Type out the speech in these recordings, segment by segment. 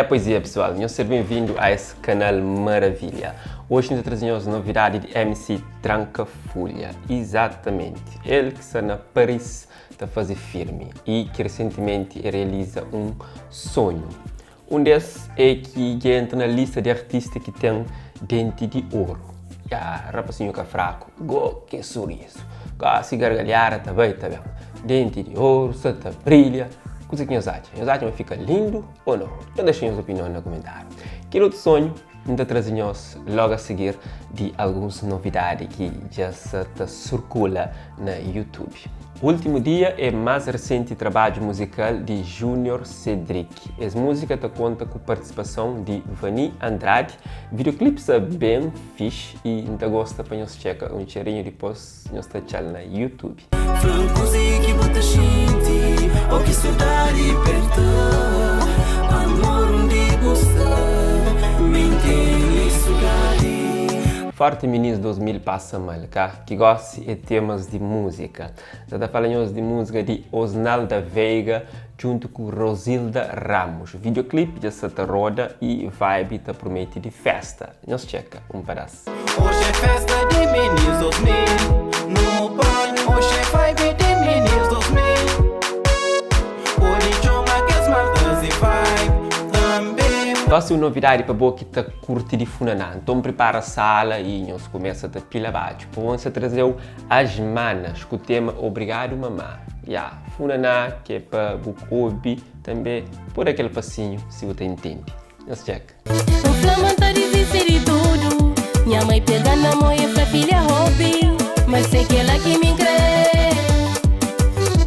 Pois é, pessoal, seja bem-vindo a esse canal maravilha. Hoje nós trazemos novidade de MC Trancafolha. Exatamente, ele que está na Paris está a fazer firme e que recentemente realiza um sonho. Um desses é que entra na lista de artistas que tem dente de ouro. Rapazinho que é fraco, que sorriso, se gargalhar, tá bem. Dente de ouro, santa brilha. Coisa que nós acham fica lindo ou não? Então deixem as opiniões no comentário. Que outro sonho ainda trazemos logo a seguir de algumas novidades que já se circula na YouTube. O último dia é mais recente trabalho musical de Junior Cedric. Essa música conta com a participação de Vani Andrade. O videoclipe é bem fixe e ainda gosta para nós checar um cheirinho depois nós está na YouTube. Forte Meninos 2000 passa mal, que gosta de temas de música. Já falamos de música de Osnalda Veiga junto com Rosilda Ramos. O videoclipe já está roda e vibe está promete de festa. Nós checa um pedaço. Hoje é festa de Meninos 2000, no banho. Hoje é vibe de Meninos 2000. Hoje chama que as maltas e vibe também. Gosto de novidade para você que está curte de funaná. Então prepara a sala e nós começa a pila abaixo. Vamos trazer as manas com o tema Obrigado Mamá. Funaná que é para você ouvir também por aquele passinho, se você entende. Nós checa. O flama tá desistir tudo. Minha mãe pega na mão e pra filha hobby. Mas sei que ela que me crê.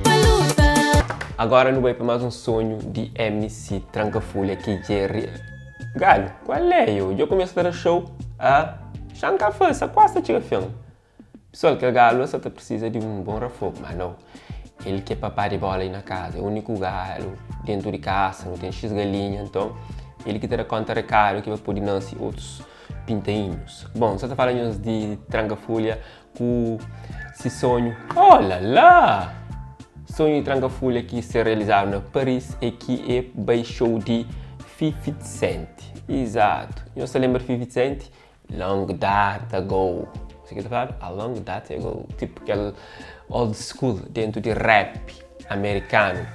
Pra luta. Agora não vai para mais um sonho de MC Trancafolha que é Galo, qual é eu? Eu começo a dar show a Shankafã, essa quase chega filme. Pessoal, que Galo só precisa de um bom refogo, mas não. Ele quer papar de bola aí na casa, é o único galo dentro de casa, não tem X galinha, então ele que terá conta recado que vai poder nascer outros pintainhos. Bom, só está falando de Trancafolha com esse sonho. Olha lá! Sonho de Trancafolha que se realizava na Paris e que é bem show de 50 Cent. Exato. Eu se lembro de 50 Cent? Long data ago. Você quer falar? A long data ago. Tipo aquele old school dentro de rap americano.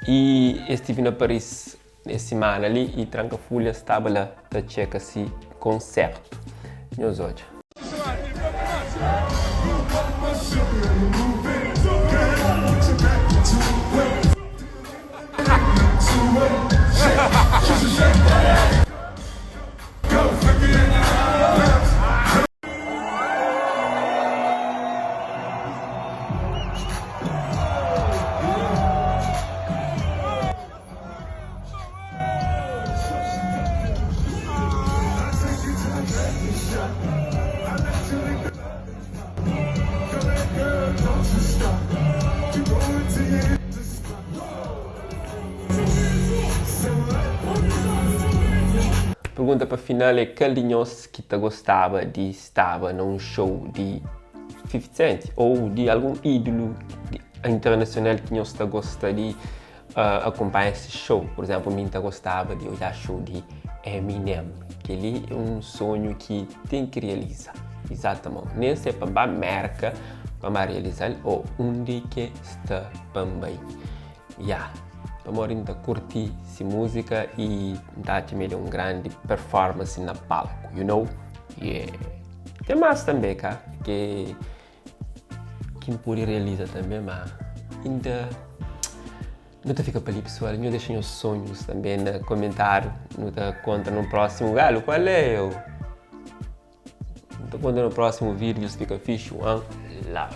E estive na Paris essa semana ali e Trancafolha estava lá para checar esse concerto. Meus olhos. Pergunta para final é qual de nós que te gostava de estar num show de 50 Cent ou de algum ídolo internacional que nós gosta de acompanhar esse show. Por exemplo, mim gostava de olhar show de Eminem, que ele é um sonho que tem que realizar. Exatamente. Nem sei para a marca para realizar ou onde que está também. Para ainda curtir essa música e dar também uma grande performance na palco, you know? Tem mais também, cara, que pode realizar também, mas ainda não te fica para ali, pessoal. Não deixem os sonhos também no comentário, não te conta no próximo galo, qual é eu? Não te conta no próximo vídeo, fica fixe, one love.